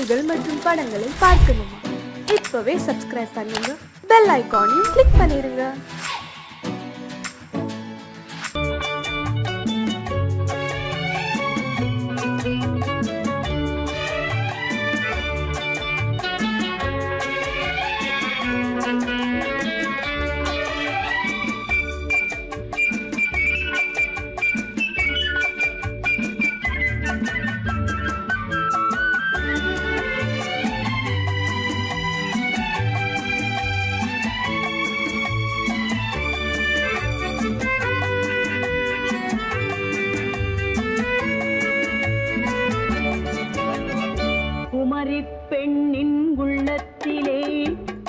பாடல்கள் மற்றும் படங்களை பார்க்கணுமா? இப்பவே சப்ஸ்கிரைப் பண்ணுங்க, பெல் ஐகானையும் கிளிக் பண்ணிருங்க. பெண்ணின் உள்ளத்திலே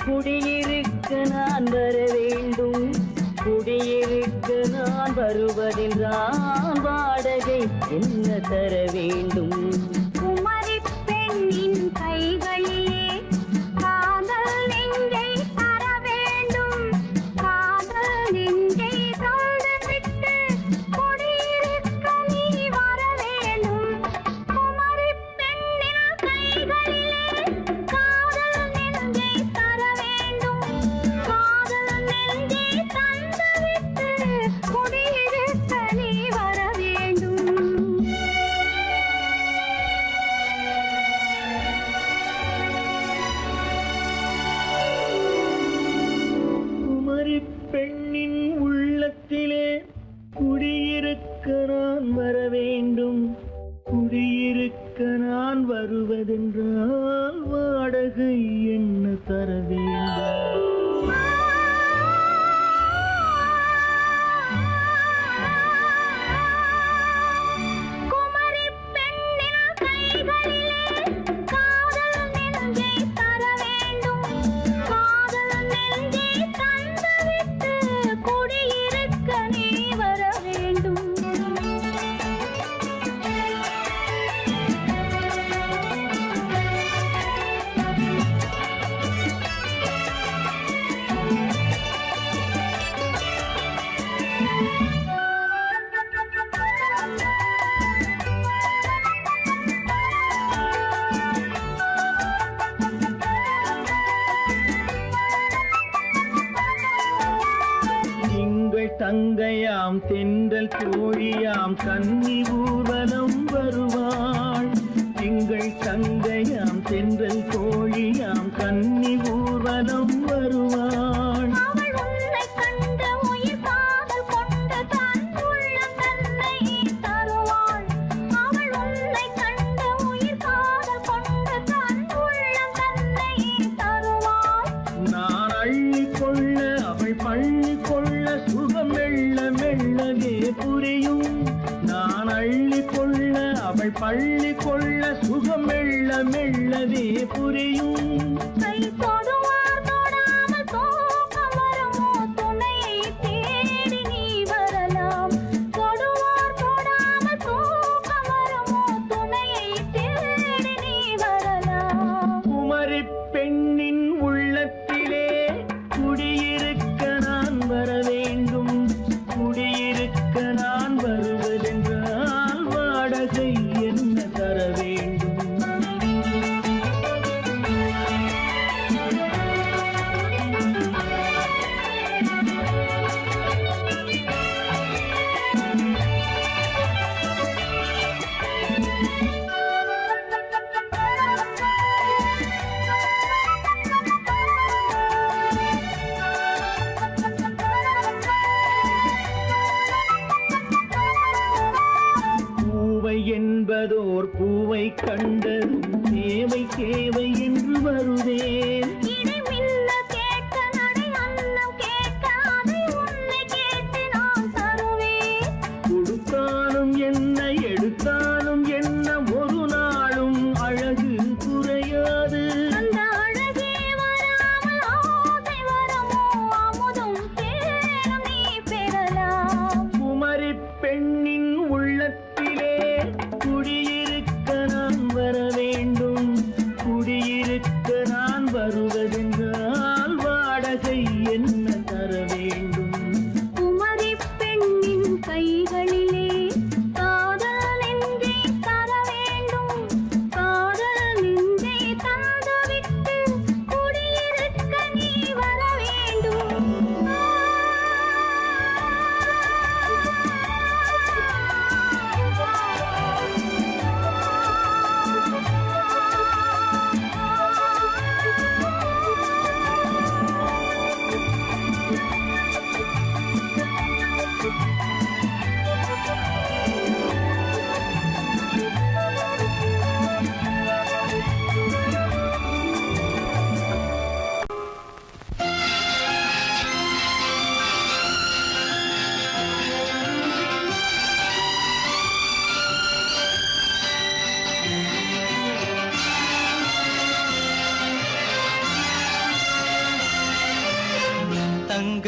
குடியிருக்க நான் வர வேண்டும். குடியிருக்க நான் வருவதென்றால் வாடகை என்ன தர வேண்டும்? குமரி பெண்ணின் கைகளிலே காதல் நெஞ்சை தர வேண்டும். காதல் நெஞ்சை தந்துவிட்டு குடியிருக்க நீ வர வேண்டும். குமரி பெண்ணின் கைகளிலே காதல் நெஞ்சை தர வேண்டும். காதல் நெஞ்சை தந்துவிட்டு குடியிருக்க நீ வர வேண்டும். குமரி பெண்ணின் உள்ளத்திலே குடியிருக்க நான் வர வேண்டும். குடியிருக்க நான் வருவதென்றால் வாடகை என்ன தர வேண்டும்? குமரி பெண்ணின் கைகளிலே காதல் நெஞ்சை தர வேண்டும். காதல் நெஞ்சை தந்துவிட்டு குடியிருக்க நீ வர வேண்டும். திங்கள் தங்கையாம் தென்றல் தோழியாம் கன்னி ஊர்வலம் வருவாள். திங்கள் தங்கையாம் தென்றல் தோழியாம் கன்னி ஊர்வலம் வருவாள். அவள் உன்னை கண்டு உயிர் காதல் கொண்டு தன் உள்ளம் தன்னை தருவாள். அவள் உன்னை கண்டு உயிர் காதல் கொண்டு தன் உள்ளம் தன்னை தருவாள். நான் அள்ளி கொள்ள அவள் பள்ளி கொள்ள சுகம் மெல்ல மெல்லவே புரியும். நான் அள்ளி கொள்ள அவள் பள்ளி கொள்ள சுகம் மெல்ல மெல்லவே புரியும். கை தொடுவார் தொடாமல் தூக்கம் வருமோ? துணையை தேடி நீ வரலாம். தொடுவார் தொடாமல் தூக்கம் வருமோ? துணையை தேடி நீ வரலாம். குமரி பெண்ணின் உள்ளத்திலே குடியிருக்க நான் வர வேண்டும். குடியிருக்க நான் வருவதென்றால் வாடகை என்ன தர வேண்டும்? பூவை என்பதோர் பூவை கண்டதும் தேவை தேவை என்று வருவேன். இடி மின்ன கேட்க நடை அன்னம் கேட்க அதை உன்னை கேட்டு நான் தருவேன். கொடுத்தாலும் என்ன எடுத்தாலும் என்ன ஒரு நாளும் அழகு குறையாது. அந்த அழகே வராமல் ஆசை வரமோ? அமுதும் தேனும் நீ பெறலாம். குமரி பெண்ணின் உள்ளத்திலே குடியிருக்க நான் வர வேண்டும். குடியிருக்க நான் வருவது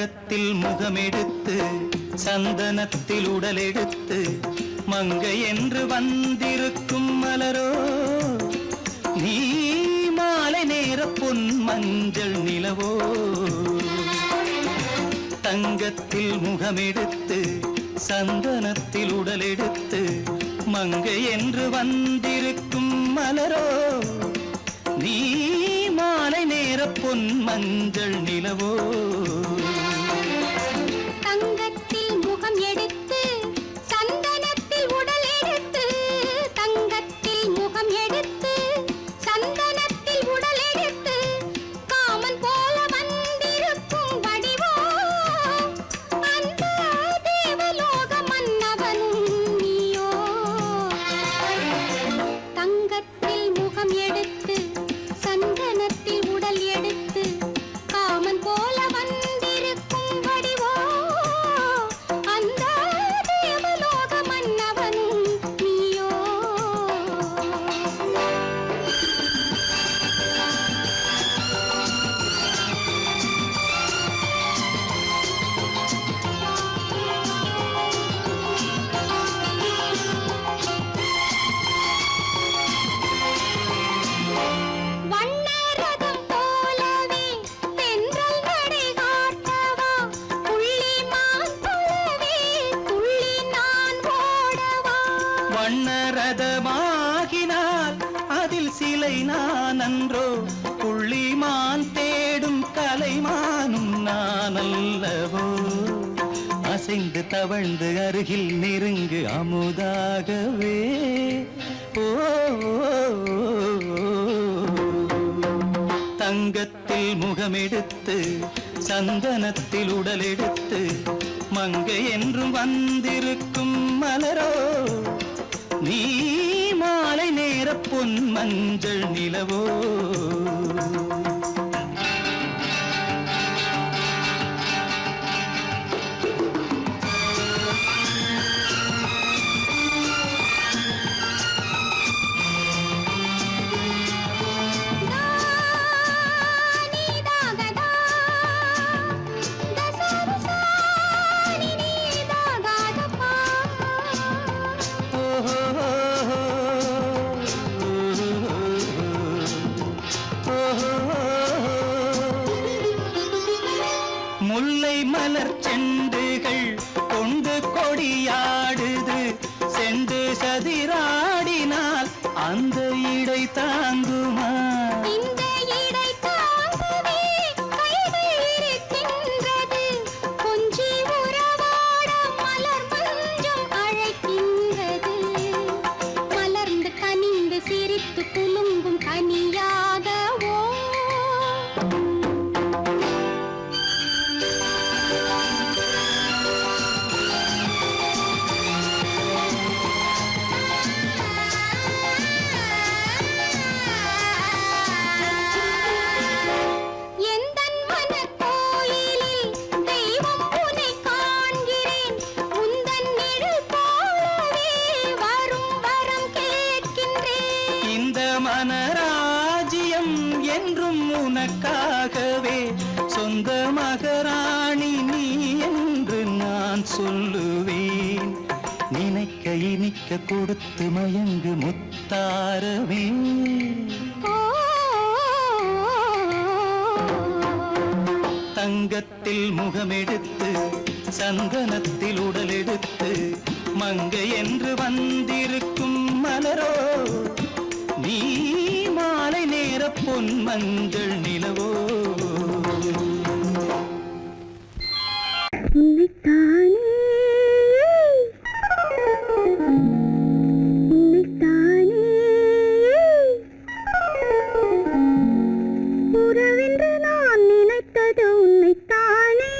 தங்கத்தில் முகமெடுத்து சந்தனத்தில் உடலெடுத்து மங்கை என்று வந்திருக்கும் மலரோ நீ மாலை நேர பொன் மஞ்சள் நிலவோ தங்கத்தில் முகமெடுத்து சந்தனத்தில் உடலெடுத்து மங்கை என்று வந்திருக்கும் மலரோ நீ மாலை நேர பொன் மஞ்சள் நிலவோ தங்கத்தில் முகம் எடுத்து சந்தனத்தில் உடல் எடுத்து தங்கத்தில் முகம் எடுத்து சந்தனத்தில் உடல் எடுத்து காமன் போல வந்திருக்கும் வடிவோ அந்த தேவலோக மன்னவனும் நீயோ தங்கத்தில் முகம் எடுத்து சந்தனத்தில் உடல் எடுத்து காமன் போல வந்திருக்கும் வடிவோ அந்த தேவலோக மன்னவனும் நீயோ வண்ணரதம் போலவே தென்றல் நடை காட்டவா புள்ளிமான் போலவே துள்ளி நான் ஓடவா வண்ணரதமாகினால் அதில் சிலை நான் அன்றோ புள்ளிமான் தேடும் கலைமானும் நான் அல்லவோ அசைந்து தவழ்ந்து அருகில் நெருங்கு அமுதாகவே ஓ தங்கத்தில் முகமெடுத்து சந்தனத்தில் உடலெடுத்து மங்கை என்றும் வந்திருக்கும் மலரோ நீ மாலை நேர பொன் மஞ்சள் நிலவோ நீதாகதா தசரசா நீதாகதப்பா முல்லை மலர் செண்டுகள் கொண்டு கொடியாடுது செண்டு சதிராடினால் அந்த இடை தாங்குமா இந்த இடை தாங்கவே கைகள் இருக்கின்றது கொஞ்சி உறவாட மலர் மஞ்சம் அழைக்கின்றது மலர்ந்து கனிந்து சிரித்து குலுங்கும் கனியாகவோ எந்தன் மனக்கோயிலில் தெய்வம் உன்னை காண்கிறேன் உந்தன் நிழல் போலவே வரும் வரம் கேட்கின்றேன் இந்த மனராஜ்யம் என்றும் உனக்காகவே சொந்த மகராணி நீ என்று நான் சொல்லுவேன் நினைக்க இனிக்க கொடுத்து மயங்கு முத்தாரவே தங்கத்தில் முகமெடுத்து சந்தனத்தில் உடலெடுத்து மங்கை என்று வந்திருக்கும் மலரோ நீ மாலை நேர பொன் மஞ்சள் நிலவோ உறவென்று நான் நினைத்தது உன்னைத்தானே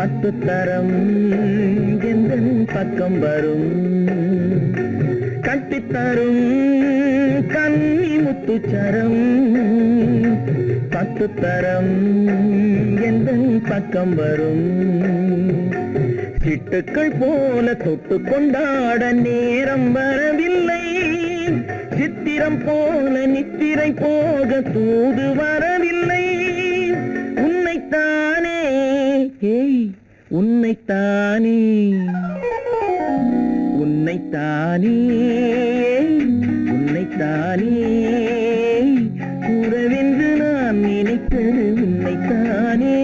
பட்டுத்தரம் எந்தன் பக்கம் வரும் கட்டித்தரும் கன்னி முத்துச்சரம் பட்டுத்தரம் எந்தன் பக்கம் வரும் சிட்டுக்கள் போல தொட்டு கொண்டாட நேரம் வரவில்லை சித்திரம் போல நித்திரை போக தூது வரவில்லை உன்னைத்தானே ஏய் உன்னைத்தானே உன்னைத்தானே உன்னைத்தானே கூறவென்று நான் நினைத்தது உன்னைத்தானே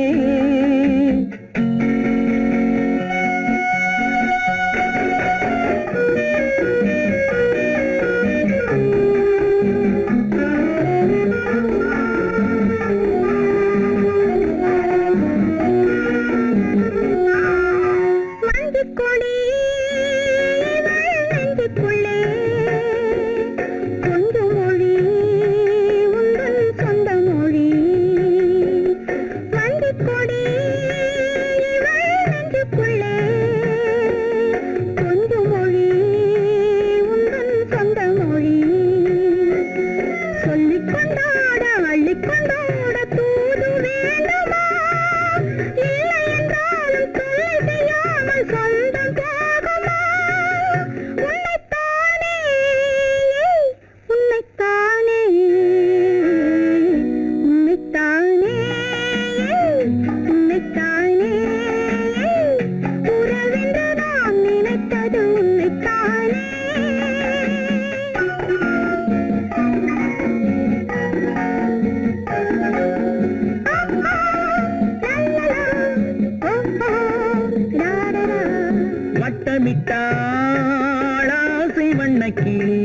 வட்டமிட்டாளாசை வண்ணக்கிளி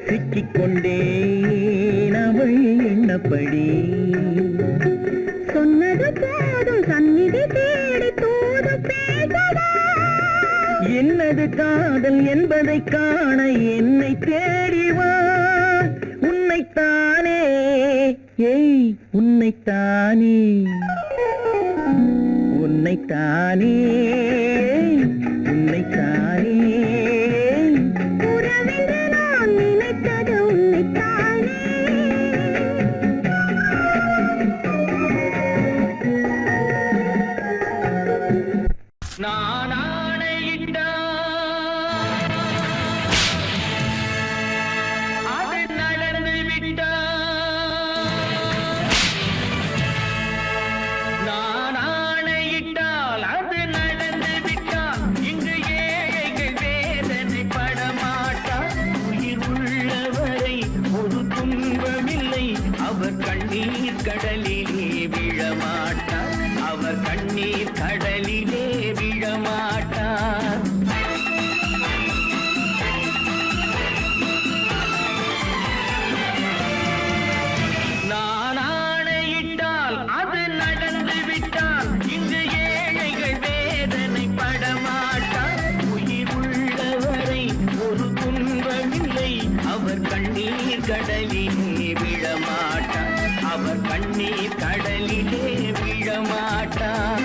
சிக்கிக்கொண்டேன் அவள் எண்ணப்படி சொன்னது போதும் சந்நிதி தேடி தூது பேசவா என்னது காதல் என்பதை காண என்னை தேடிவா உன்னைத்தானே ஏய் உன்னைத்தானே உன்னைத்தானே உன்னைத்தானே உறவென்று நான் நினைத்தது உன்னைத்தானே நான் ஆணையிட்டால் அது நடந்து விட்டால் நான் ஆணையிட்டால் அது நடந்து விட்டால் இங்கு ஏழைகள் வேதனை படமாட்டார் உயிர் உள்ளவரை ஒரு துன்பமில்லை அவர் கண்ணீர் கடலிலே விழமாட்டார் அவர் கண்ணீர் கடலிலே விழமாட்டார் நான் ஆணையிட்டால் அது நடந்து விட்டால் இங்கு ஏழைகள் வேதனை படமாட்டார் உயிர் உள்ளவரை ஒரு துன்பமில்லை அவர் கண்ணீர் கடலிலே விழமாட்டார் அவர் கண்ணீர் கடலிலே விழமாட்டார்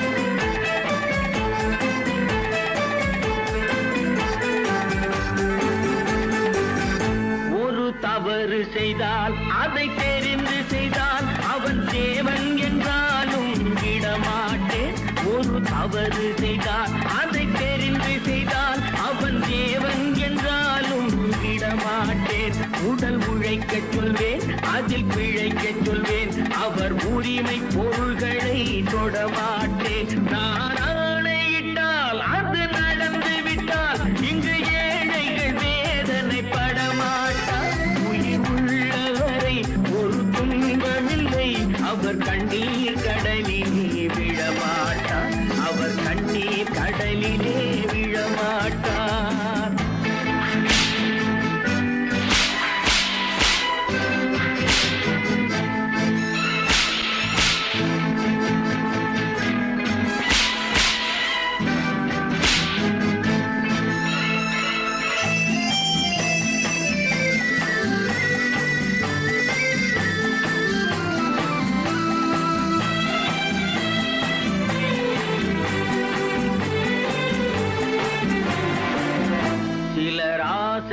ஒரு தவறு செய்தால் அதை தெரிந்து செய்தால் அவன் தேவன் என்றாலும் விடமாட்டேன் ஒரு தவறு செய்தால் அதை தெரிந்து செய்தால் அவன் தேவன் என்றாலும் விடமாட்டேன் உடல் உழைக்கச் சொல்வேன் அதில் பிழைக்கச் சொல்வேன் அவர் உரிமை பொருள்களை தொடமாட்டேன் நான் ஆணையிட்டால் அது நடந்து விட்டால் இங்கு ஏழைகள் வேதனை படமாட்டார் உயிர் உள்ளவரை ஒரு துன்பமில்லை அவர் கண்ணீர் கடலிலே விழமாட்டார் அவர் கண்ணீர் கடலிலே விழமாட்டார்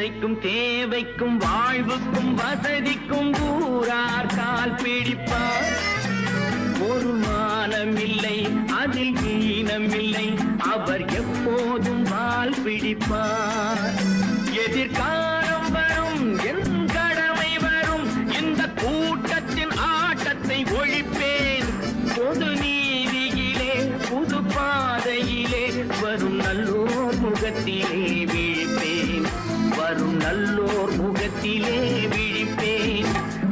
தேவைக்கும் தேவைக்கும் வாழ்வுக்கும் வசதிக்கும் ஊரார் கால் பிடிப்பார். ஒரு மானமில்லை அதில் ஈனமில்லை, அவர் எப்போதும் வால் பிடிப்பார். எதிர்காலம் வரும் என் கடமை வரும், இந்த கூட்டத்தின் ஆட்டத்தை ஒழிப்பேன். பொது நீதியிலே புது பாதையிலே வரும் நல்லோர் முகத்திலே விழிப்பேன். வரும் நல்லோர் முகத்திலே விழிப்பேன்.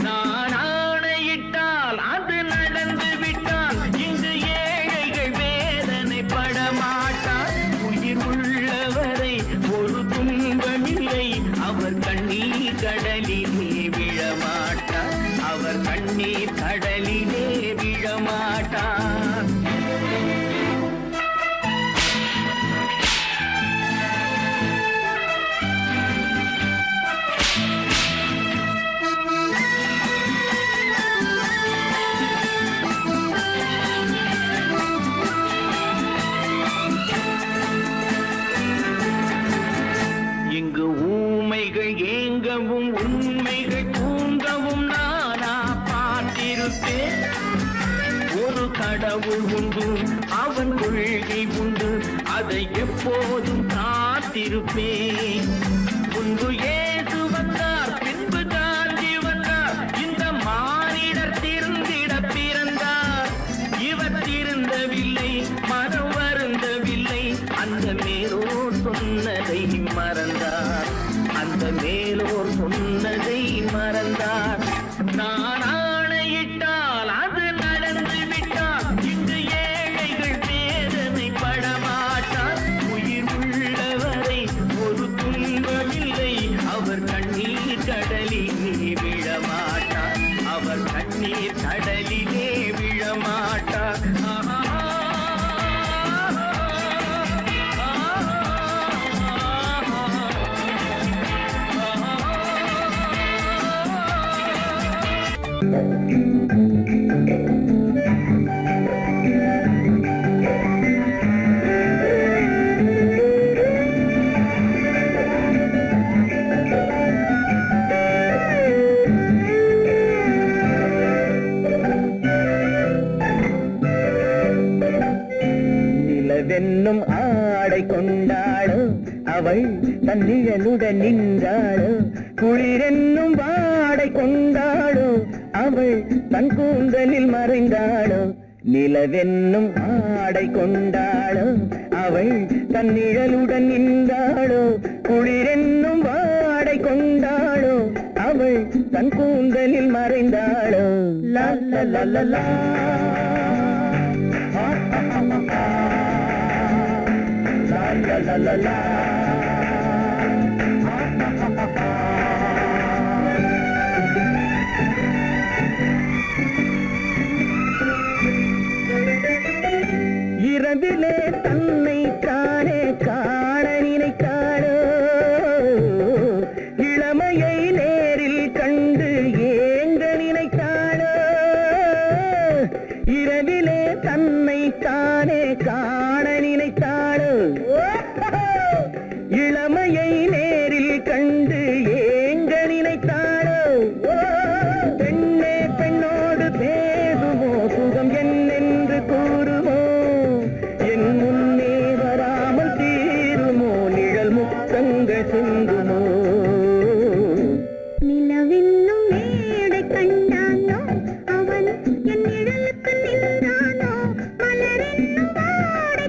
நான் ஆணையிட்டால் அது நடந்து விட்டால் இங்கு ஏழைகள் வேதனைப்பட மாட்டார். உயிர் உள்ளவரை ஒரு துன்பமில்லை, அவர் கண்ணீர் கடலிலே விழமாட்டார். அவர் கண்ணீர் கடலிலே விழமாட்டார். இங்கு ஊமைகள் ஏங்கவும் உண்மைகள் தூங்கவும் நானா பார்த்திருப்பேன். ஒரு கடவுள் உண்டு, அவன் கொள்கை உண்டு, அதை எப்போதும் காத்திருப்பேன். முன்பு இயேசு வந்தார், பின்பு காந்தி வந்தார், இந்த மானிடர் திருந்திட பிறந்தார். இவர் திருந்தவில்லை, மனம் வருந்தவில்லை, அந்த மேலோர் சொன்னதை மறந்தார். அந்த மேலோர் சொன்னதை மறந்தார். நான் ஆணையிட்டால் அது நடந்து விட்டால் இங்கு ஏழைகள் வேதனை படமாட்டார். உயிர் உள்ளவரை ஒரு துன்பமில்லை, அவர் கண்ணீர் கடலிலே விழமாட்டார். அவர் கண்ணீர் கடலிலே விழமாட்டார். நிலவென்னும் ஆடை கொண்டாளோ, அவள் தன் நிழலுடன் நின்றாளோ. குளிரென்னும் வாடை கொண்டாளோ, அவள் தன் கூந்தலில் மறைந்தாளோ. நிலவென்னும் ஆடை கொண்டாளோ, அவள் தன் நிழலுடன் நின்றாளோ. குளிரென்னும் வாடை கொண்டாளோ, அவள் தன் கூந்தலில் மறைந்தாளோ. லா லா லா லா லா. La la la la. இரவிலே தன்னை தானே காண நினைத்தாளோ, இளமையை நேரில் கண்டு ஏங்க நினைத்தாளோ. இரவிலே தன்னை தானே காண நினைத்தாளோ, இளமையை நேரில் கண்டு ஏங்க நினைத்தாளோ. பெண்ணே பெண்ணோடு பேசுமோ, சுகம் என்னென்று கூறுமோ, என் முன்னே வராமல் தீருமோ, நிழல் முத்தங்கள் சிந்துமோ. நிலவென்னும் மேடை கண்டானோ, அவன் என் நிழலுக்கு நின்றானோ. மலரென்னும் வாடை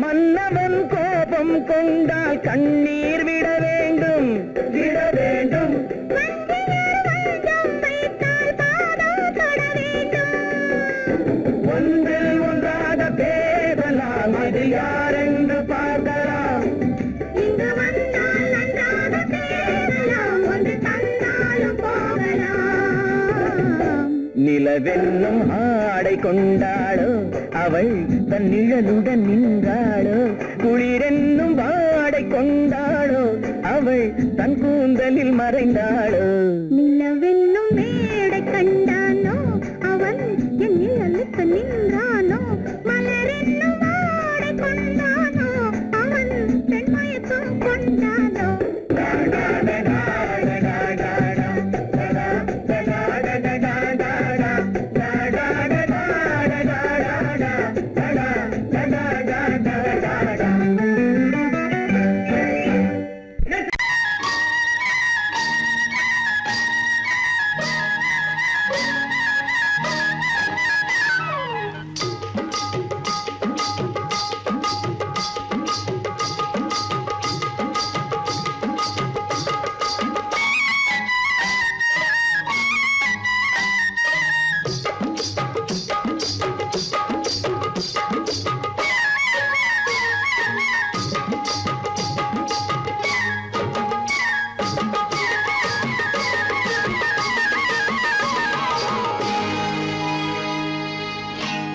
மன்னவன் கோபம் கொண்டால் கண்ணீர் விட வேண்டும் விட வேண்டும். ஒன்றில் ஒன்றாக பேசலாம், அது யாரென்று பார்க்கலாம். இங்கு வந்தால் நன்றாக பேசலாம், ஒன்று தந்தாலும் போகலாம். நிலவென்னும் ஆடை கொண்டாளோ அவள் தன் நிழலுடன் நின்றாளோ, குளிரென்னும் வாடை கொண்டாளோ அவள் தன் கூந்தலில் மறைந்தாளோ. நிலவென்னும் மேடை கண்டானோ அவன் என் நிழலுக்கு நின்றானோ, மலரென்னும் வாடை கொண்டானோ அவன் பெண்மயக்கம் கொண்டானோ.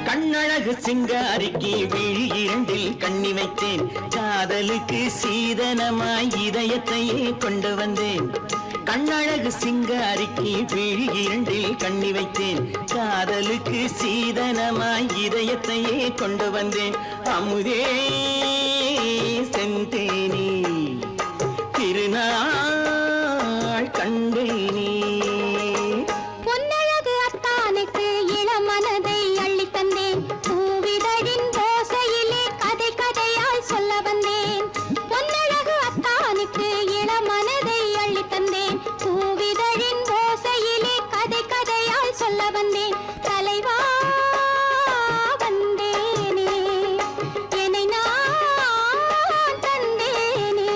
கண்ணழகு சிங்காரிக்கு விழி இரண்டில் கண்ணி வைத்தேன், காதலுக்கு சீதனமாய் இதயத்தையே கொண்டு வந்தேன். கண்ணழகு சிங்காரிக்கு விழி இரண்டில் கண்ணி வைத்தேன், காதலுக்கு சீதனமாய் இதயத்தையே கொண்டு வந்தேன். அமுதே செந்தேனே திருநாள் கண்டேனே. பொன்னழகு அத்தானுக்கு இளமனதை அள்ளி தந்தேன், பூவிதழின் ஓசையிலே கதை கதையாய் சொல்ல வந்தேன். பொன்னழகு அத்தானுக்கு இளமனதை அள்ளி தந்தேன், பூவிதழின் ஓசையிலே கதை கதையாய் சொல்ல வந்தேன். தலைவா வந்தேனே, என்னை நான் தந்தேனே.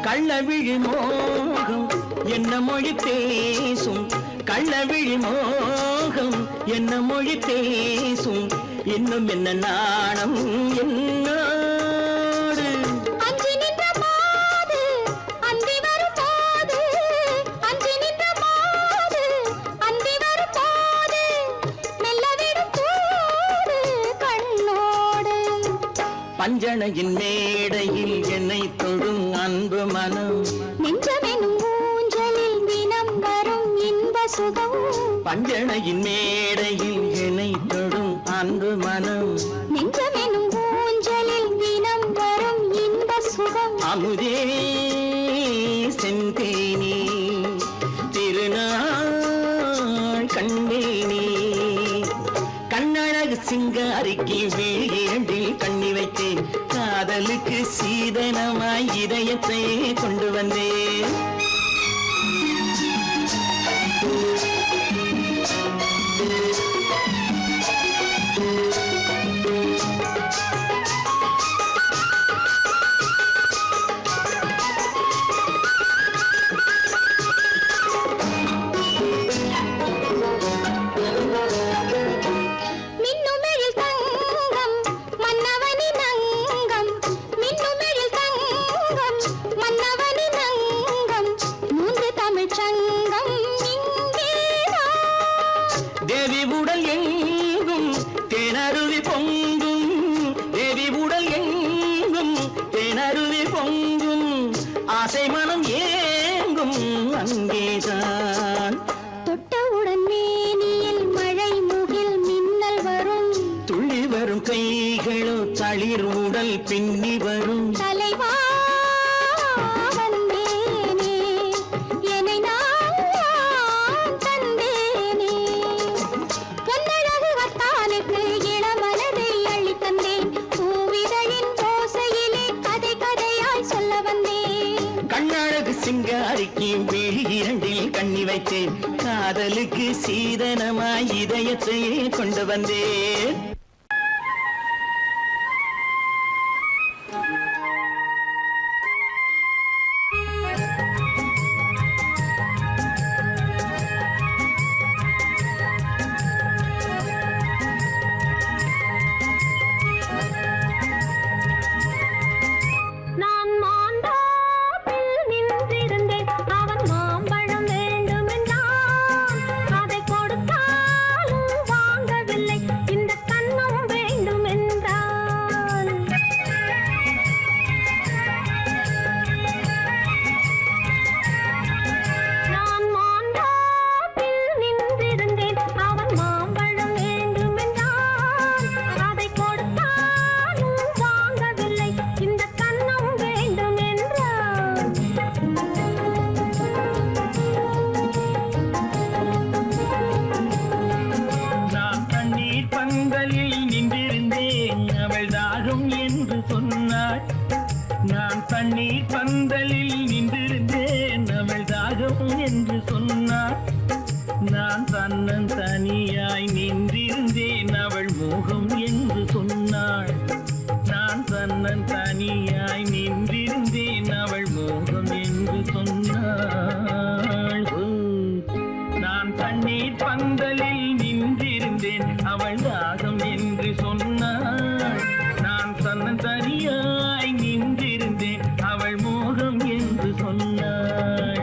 கள்ளவிழி மோகம் என்ன மொழி பேசும், கள்ளவிழி மோகம் என்ன மொழி பேசும், இன்னும் என்ன நாணம் என்னோடு. அஞ்சி நின்ற மாது அந்தி வரும் போது, அஞ்சி நின்ற மாது அந்தி வரும் போது, மெல்ல விடும் தூது கண்ணோடு. பஞ்சணையின் மேடையில் என்னை தொடும் அன்பு மனம், நெஞ்சமெனும் ஊஞ்சலில் தினம் வரும் இன்ப சுகம். பஞ்சணையின் மேடையில் என்னை தொடும் அன்பு மனம், நெஞ்சமெனும் ஊஞ்சலில் தினம் வரும் இன்ப சுகம். அமுதே செந்தேனே திருநாள் கண்டேனே. கண்ணழகு சிங்காரிக்கு விழி இரண்டில் கண்ணி வைத்தேன், காதலுக்கு சீதனமாய் இதயத்தை கொண்டு வந்தேன். மின்னுமெழில் தங்கம் மன்னவனின் அங்கம், மின்னுமெழில் தங்கம் மன்னவனின் அங்கம், மூன்று தமிழ்ச் சங்கம் இங்கேதான். தேவி உடல் எங்கும் தேனருவி பொங்கும், தேவி உடல் எங்கும் தேனருவி பொங்கும், ஆசை மனம் ஏங்கும் அங்கேதான். தொட்டவுடன் மேனியில் மழை முகில் மின்னல் வரும், துள்ளி வரும் கைகளோ தளிர் உடல் பின்னி வரும். தலைவா வந்தேனே, என்னை நான் தந்தேனே. பொன்னழகு வத்தானுக்கு இளம வைத்தேன் காதலுக்கு சீதனமாய் இதயத்தையே கொண்டு வந்தேன் நான் மாந்தோப்பில் நின்றிருந்தேன் அவன் மாம்பழம் வேண்டுமென்றான் அதை கொடுத்தாலும் வாங்கவில்லை இந்த கன்னம் வேண்டுமென்றான் நான் மாந்தோப்பில் நின்றிருந்தேன் அவன் மாம்பழம் வேண்டுமென்றான் அதை கொடுத்தாலும் வாங்கவில்லை இந்த கன்னம் வேண்டுமென்றான் நான் தண்ணீர் பந்தலில் நின்றிருந்தேன் அவள் தாகம் என்று சொன்னாள் நான் தண்ணீர் பந்தலில் நின்றிருந்தேன் அவள் தாகம் என்று சொன்னாள் நான் தன்னன் தனியாய் நின்றிருந்தேன் அவள் மோகம் என்று சொன்னாள் நான் தன்னன் தனியாய் நின்றிருந்தேன் அவள் மோகம் என்று சொன்னாள் ஓ, நான் தண்ணீர் பந்தலில் நின்றிருந்தேன் அவள் தாகம் என்று சொன்னாள் நான் தன்னன் தனியாய் நின்றிருந்தேன் அவள் மோகம் என்று சொன்னாள்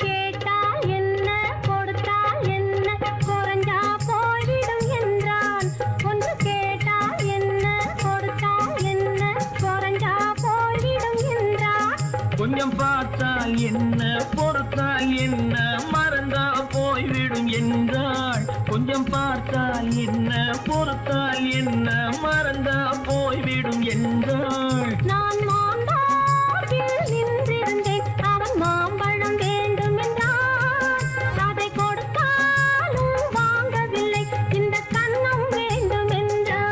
கேட்டால் என்ன கொடுத்தால் என்ன குறைஞ்சா போய்விடும் என்றான் ஒன்று கேட்டால் என்ன கொடுத்தால் என்ன குறைஞ்சா போய்விடும் என்றான் கொஞ்சம் பார்த்தால் என்ன பொறுத்தால் என்ன மறந்தா போய்விடும் என்றாள் கொஞ்சம் பார்த்தால் என்ன பொறுத்தால் என்ன மறந்தா போய்விடும் என்றாள் நான் மாந்தோப்பில் நின்றிருந்தேன் அவன் மாம்பழம் வேண்டுமென்றான் அதை கொடுத்தாலும் வாங்கவில்லை இந்த கன்னம் வேண்டுமென்றான்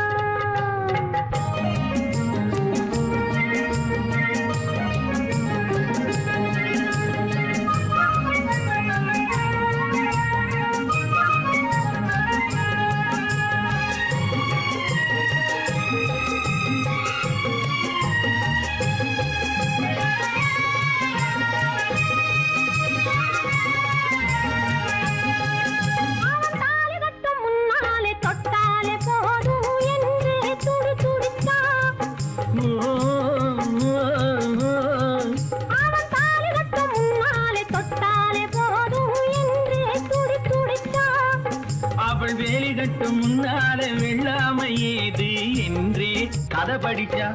அவன் தாலி கட்டும் முன்னாலே தொட்டாலே போதும் என்று துடி துடித்தான் அவன் தாலி கட்டும் முன்னாலே தொட்டாலே போதும் என்று துடி துடித்தான் அவள் வேலி கட்டும் முன்னால வெள்ளாமை ஏது என்றே கதை படிச்சா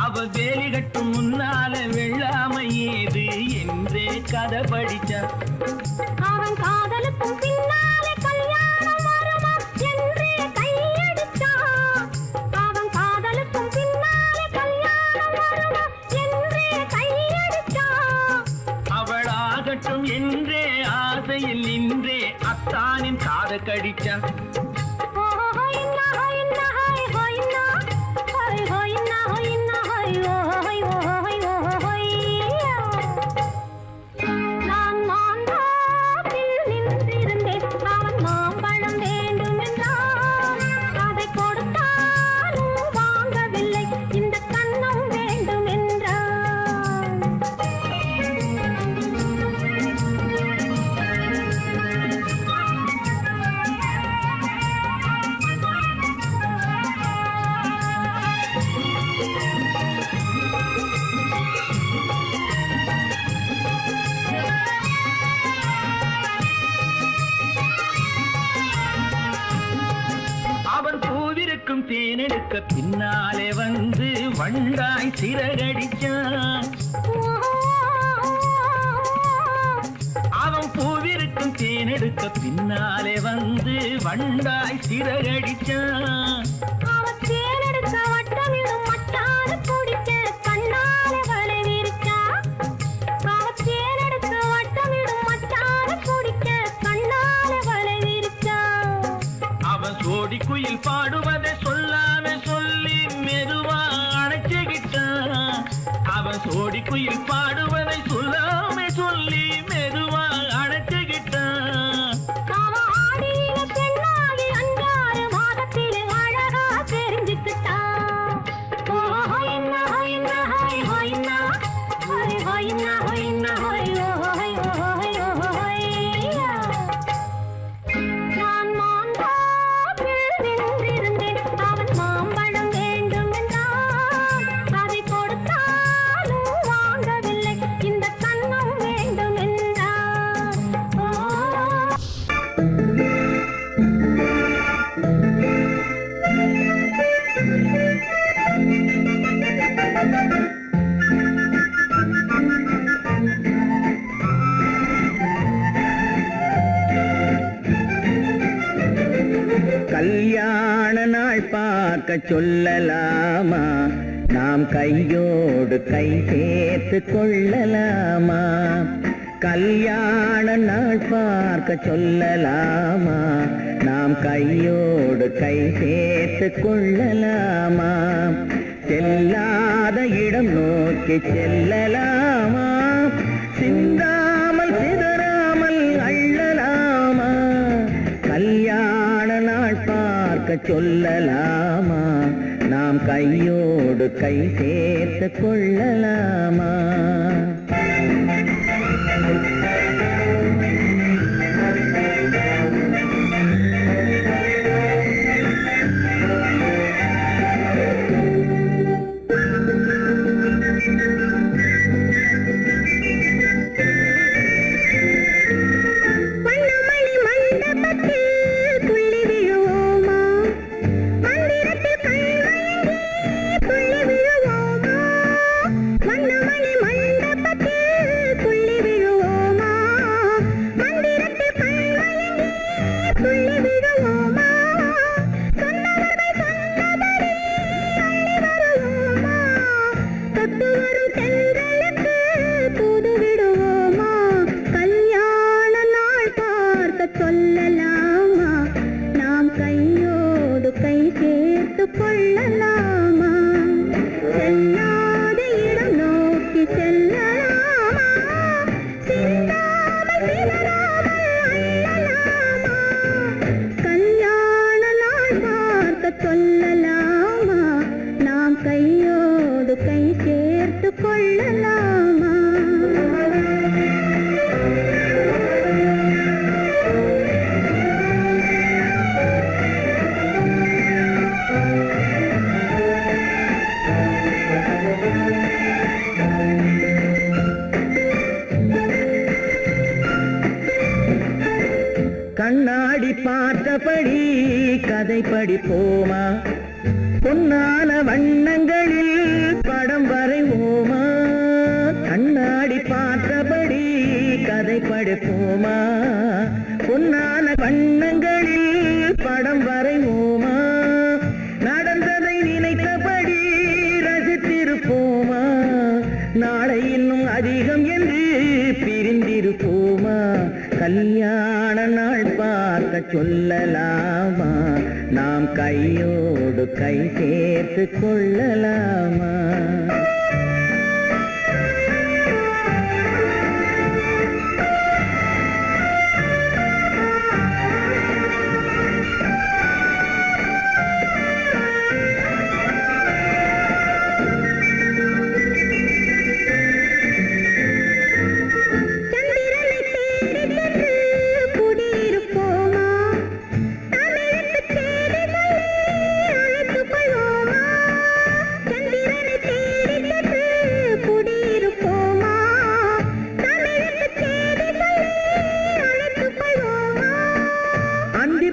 அவள் வேலி கட்டும் முன்னால வெள்ளாமை ஏது என்றே கதை படிச்சா அவன் காதலுக்கும் பின்னாலே கல்யாணம் வருமா என்றே கையடித்தான் அவன் காதலுக்கும் பின்னாலே கல்யாணம் வருமா என்றே கையடித்தான் அவள் ஆகட்டும் என்றே ஆசையில் நின்றே அத்தானின் காத கடிச்சா நான் மாந்தோப்பில் நின்றிருந்தேன் அவன் மாம்பழம் வேண்டுமென்றான் அதை கொடுத்தாலும் வாங்கவில்லை இந்த கன்னம் வேண்டுமென்றான் அவன் பூவிருக்கும் தேனெடுக்க பின்னாலே வந்து வண்டாய் சிறகடிச்சான் அவன் பூவிருக்கும் தேனெடுக்க பின்னாலே வந்து வண்டாய் சிறகடிச்சான் அவன் தேனெடுக்க வட்டமிடும் மட்டான குடிக்க கண்ணாலே வலை விரிச்சா அவன் தேனெடுக்க வட்டமிடும் மட்டான குடிக்க கண்ணாலே வலை விரிச்சா அவன் சோடி குயில் பாடுவதை சொல்லாம சொல்லி மெதுவா பார்க்க சொல்லலாமா? நாம் கையோடு கை சேர்த்து கொள்ளலாமா? கல்யாண நாள் பார்க்க சொல்லலாமா? நாம் கையோடு கை சேர்த்து கொள்ளலாமா? செல்லாத இடம் நோக்கி செல்லலாமா? சிந்தாமல் சிதறாமல் அள்ளலாமா? கல்யாண நாள் பார்க்க சொல்லலாமா? நாம் கையோடு கை சேர்த்து கொள்ளலாமா? கண்ணாடி பார்த்தபடி கதை படிப்போமா? பொன்னான வண்ணங்களில் படம் வரைவோமா? கண்ணாடி பார்த்தபடி கதை படிப்போமா? பொன்னான வண்ணங்களில் படம் வரைவோமா? நடந்ததை நினைத்தபடி ரசித்திருப்போமா? நாளை இன்னும் அதிகம் என்று பிரிந்திருப்போமா? கல்யாண நாள் பார்க்க சொல்லலாமா? நாம் கையோடு கை சேர்த்து கொள்ளலாமா?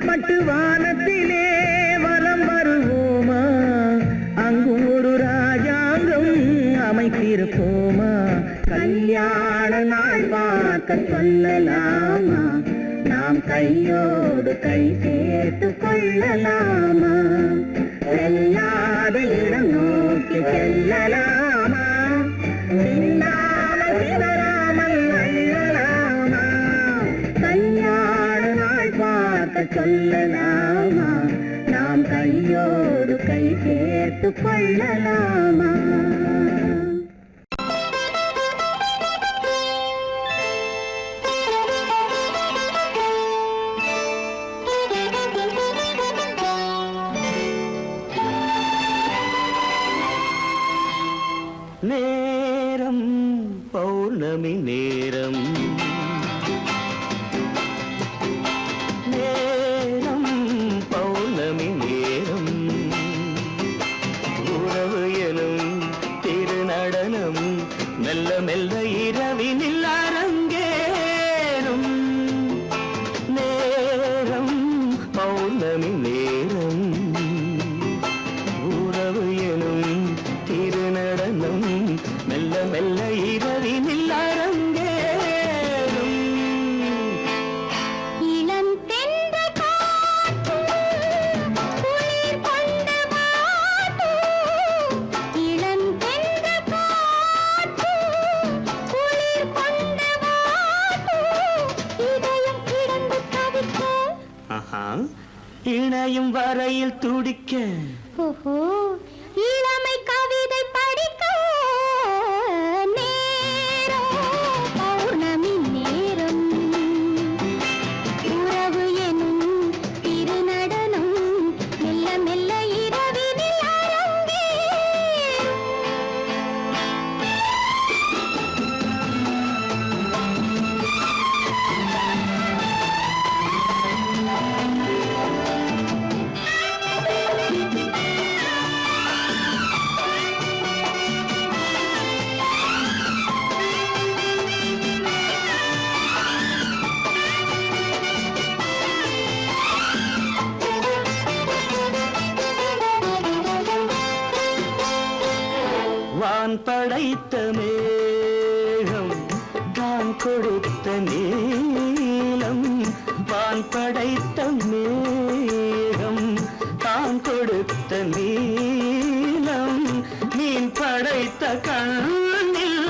பட்டு வானத்திலே வலம் வருவோமா? அங்கும் ஒரு ராஜாங்கம் அமைத்திருப்போமா? கல்யாண நாள் பார்க்க சொல்லலாமா? நாம் கையோடு கை சேர்த்து கொள்ளலாமா? செல்லாத இடம் நோக்கி செல்லலாமா? சிந்தாமல் சிதறாமல் அள்ளலாமா? கல்யாண நாள் பார்க்க சொல்லலாமா? நாம் கையோடு கை சேர்த்து கொள்ளலாமா? நேரம் பௌர்ணமி நேரம், நேரம் பௌர்ணமி நேரம், உறவு எனும் இணையும் வரையில் துடிக்க ஓஹோ இளமை கவிதை படிக்க நேரம் பௌர்ணமி நேரம் உறவு எனும் திருநடனம் மெல்ல மெல்ல இரவினில் வான் படைத்த மேகம் தான் கொடுத்த நீலம் வான் படைத்த மேகம் தான் கொடுத்த நீலம் மீன் படைத்த கண்ணில்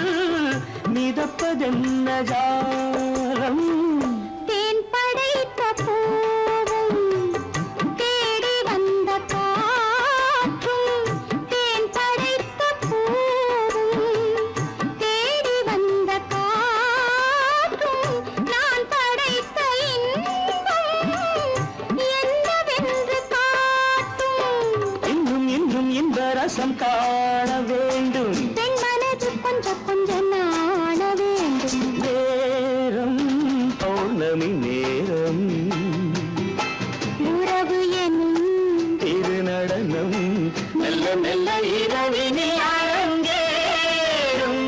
மிதப்பதென்ன ஜாலம் தேன் படைத்த பூவும் தேடி வந்த காற்றும் தேன் படைத்த பூவும் தேடி வந்த காற்றும் நான் படைத்த இன்பம் என்னவென்று காட்டும் இன்னும் இன்னும் இந்த ரசம் காண வேண்டும் பெண் மனது கொஞ்சம் கொஞ்சம் நாண வேண்டும் நேரம் பௌர்ணமி நேரம் உறவு எனும் திருநடனம் மெல்ல மெல்ல இரவினில் அரங்கேறும்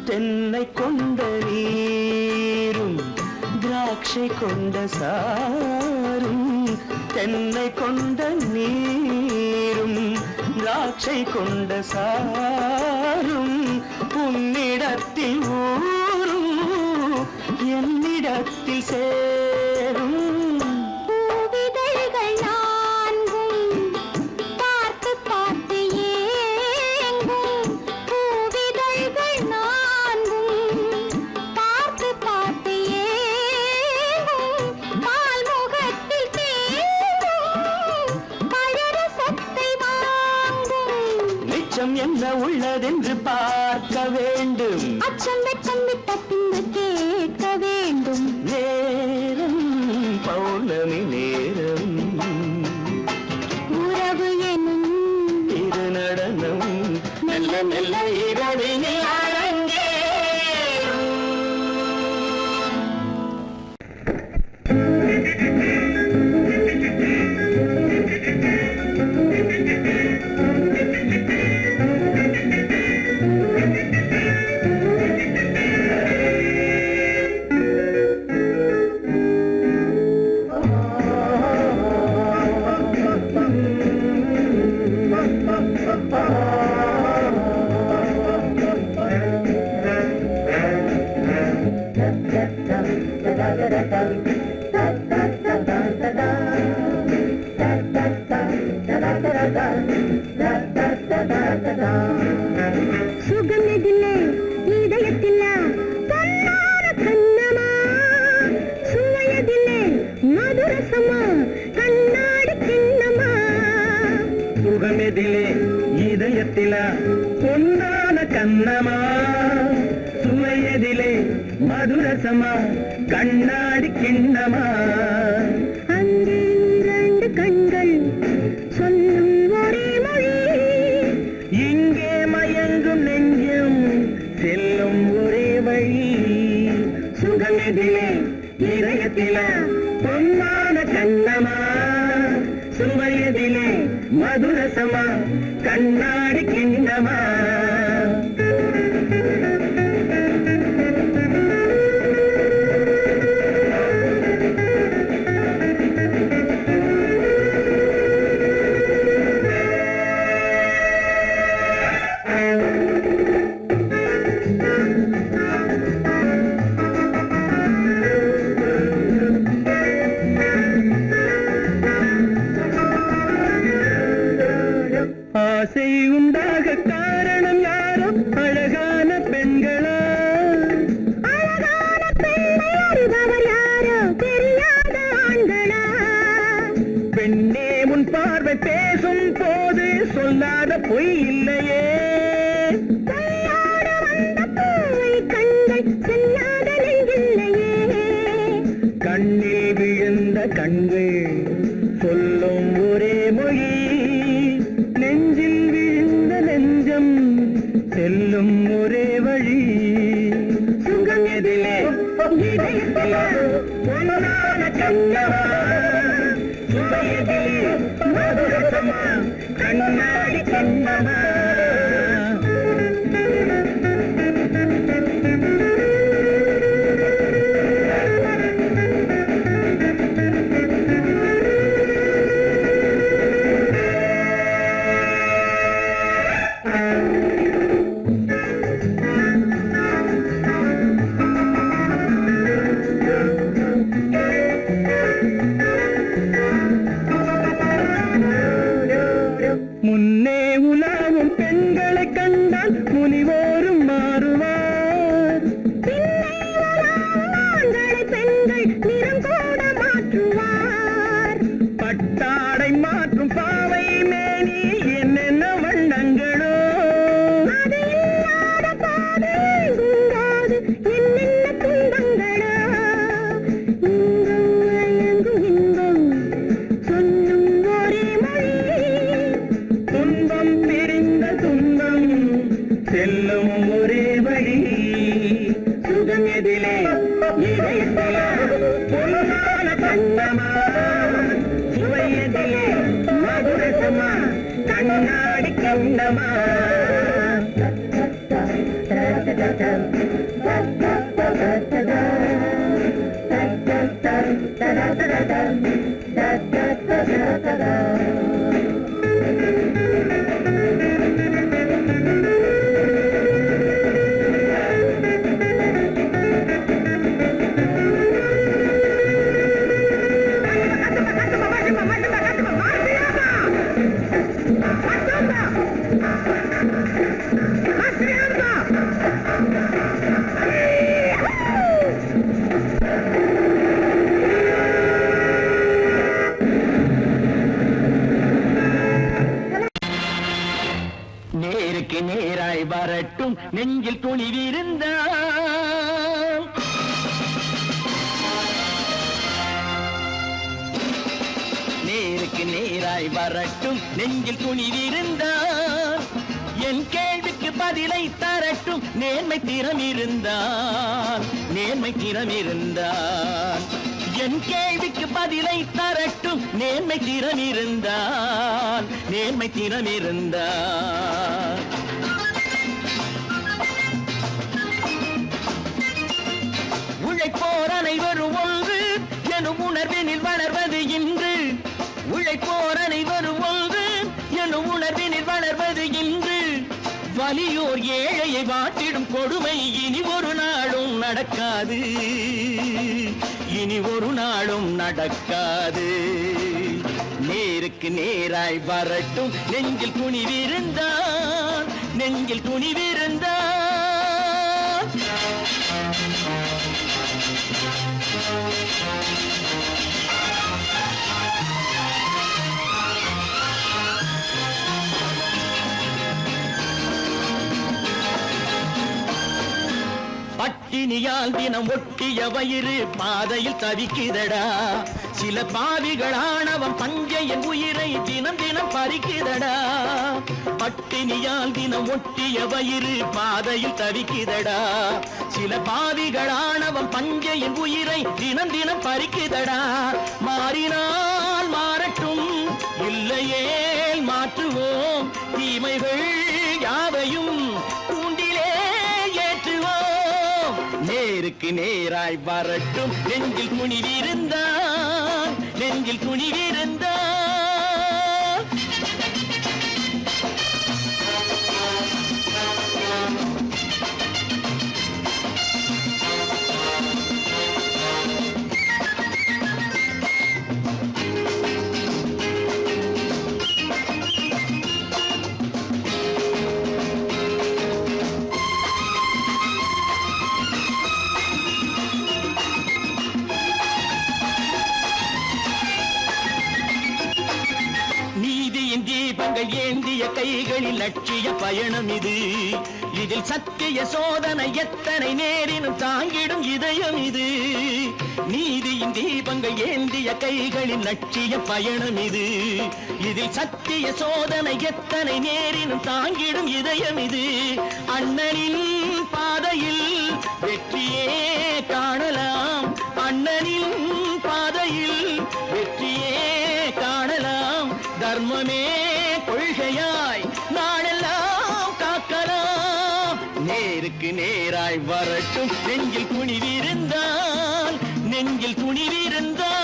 தென்னை கொண்ட நீரும் திராட்சை கொண்ட சாரும் தென்னை கொண்ட நீரும் திராட்சை கொண்ட சாரும் உன்னிடத்தில் ஊரும் என்னிடத்தில் சேரும் பூவிதழ்கள் நான்கும் பார்த்து பார்த்து ஏங்கும் பூவிதழ்கள் நான்கும் பார்த்து பார்த்து ஏங்கும் பால்முகத்தில் தேங்கும் பழரசத்தை வாங்கும் மிச்சம் என்ன உள்ளதென்று பார்க்க வேண்டும் அச்சம் வெச்சம் விட்ட பின்பு கேட்க வேண்டும் நேரம் பௌர்ணமி நேரம் உறவு எனும் திருநடனம் மெல்ல மெல்ல இரவினில் அரங்கேறும் சுகமெதில்லை இதயத்தில்ல பொன்னான கண்ணமா சுவையதில்லை மதுரசமா கண்ணாடி கிண்ணமா சுகமெதிலே இதயத்தில பொன்னான கண்ணமா சுவையதிலே மதுரசமா கண்ணாடி கிண்ணமா அங்கே இரண்டு கண்கள் சொல்லும் ஒரே மொழி இங்கே மயங்கும் நெஞ்சம் செல்லும் ஒரே வழி சுகமெதிலே இதயத்தில பொன்னான கண்ணமா சுவையதிலே மதுரசமா கண்ணாடி கிண்ணமா அழகான பெண்களா அழகான பெண்ணை அறிபவர் யாரோ தெரியாத ஆண்களா பெண்ணே உன் பார்வை பேசும் போது சொல்லாத பொய் இல்லையே கையோடு வந்த பூவை கண்கள் செல்லாத நெஞ்சில்லையே கண்ணில் விழுந்த கண்கள் சொல்லும் ஒரே மொழி நெஞ்சில் விழுந்த நெஞ்சம் செல்லும் ஒரே வழி சுகம் எதிலே இதயத்திலே பொன்னான கண்ணவா சுவையதிலே மதுரசமா கண்ணாடி கண்ணவா முன்னே உலாவும் பெண்களை கண்டால் முனிவோரும் மாறுவார் பின்னை உலாவும் ஆண்களை பெண்கள் நிறம் கூட மாற்றுவார் பட்டாடை மாற்றும் பாவை மேனி என்னென்ன வண்ணங்களோ அது இல்லாத போது எங்கும்போது என்னென்ன துன்பங்களோ இங்கும் அயங்கும் இன்பம் சொல்லும் ஒரே மொழி துன்பம் பிரிந்த துன்பம் செல்லும் ஒரே வழி சுகம் எதிலே இதயத்திலே பொன்னான கண்ணமா சுவை எதிலே மதுரசமா கண்ணாடி கண்ணமா நேருக்கு நேராய் வரட்டும் நெஞ்சில் துணிவிருந்தால் நேருக்கு நேராய் வரட்டும் நெஞ்சில் துணிவிருந்தால் என் கேள்விக்கு பதிலை தரட்டும் நேர்மை திறம் இருந்தால் என் கேள்விக்கு பதிலை தரட்டும் நேர்மை திறம் இருந்தால் உழைப்போர் அனைவரும் ஒன்று எனும் உணர்வினில் வளர்வது இன்று உழைப்போர் அனைவரும் ஒன்று எனும் உணர்வினில் வளர்வது இன்று வலியோர் ஏழையை வாட்டிடும் கொடுமை இனி ஒரு நாளும் நடக்காது நேருக்கு நேராய் வரட்டும் நெஞ்சில் துணிவிருந்தால் பட்டினியால் தினம் ஒட்டிய வயிறு பாதையில் தவிக்குதடா சில பாவிகளானவன் பஞ்சையின் உயிரை தினம் தினம் பறிக்குதடா பட்டினியால் தினம் ஒட்டிய வயிறு பாதையில் தவிக்குதடா சில பாவிகளானவன் பஞ்சையின் உயிரை தினம் தினம் பறிக்குதடா மாறினால் மாறட்டும் இல்லையே மாற்றுவோம் தீமைகள் யாவையும் கூண்டிலே ஏற்றுவோம் நேருக்கு நேராய் வரட்டும் நெஞ்சில் துணிவிருந்தால் ஏந்திய கைகளில் லட்சிய பயணம் இது. இதில் சத்திய சோதனை எத்தனை நேரினும் தாங்கிடும் இதயம் இது. நீதியின் தீபங்கள் ஏந்திய கைகளில் லட்சிய பயணம் இது. இதில் சத்திய சோதனை எத்தனை நேரினும் தாங்கிடும் இதயம் இது. அண்ணனின் பாதையில் வெற்றியே காணலாம். அண்ணனின் பாதையில் வெற்றியே காணலாம். தர்மமே கொள்கையாய் நாடெல்லாம் காக்கலாம். நேருக்கு நேராய் வரட்டும் நெஞ்சில் துணிவிருந்தால், நெஞ்சில் துணிவிருந்தால்.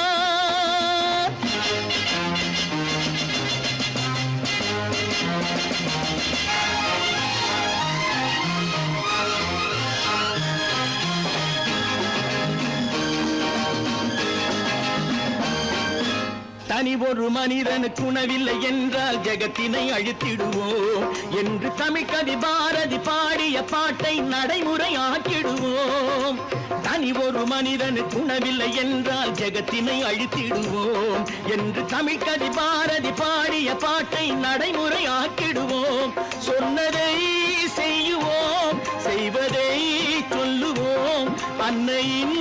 தனி ஒரு மனிதனுக்கு உணவில்லை என்றால் ஜெகத்தினை அழித்திடுவோம் என்று தமிழ் கவி பாரதி பாடிய பாட்டை நடைமுறையாக்கிடுவோம். தனி ஒரு மனிதனுக்கு உணவில்லை என்றால் ஜெகத்தினை அழித்திடுவோம் என்று தமிழ் கவி பாரதி பாடிய பாட்டை நடைமுறையாக்கிடுவோம். சொன்னதை செய்யுவோம், செய்வதை சொல்லுவோம். அன்னையின்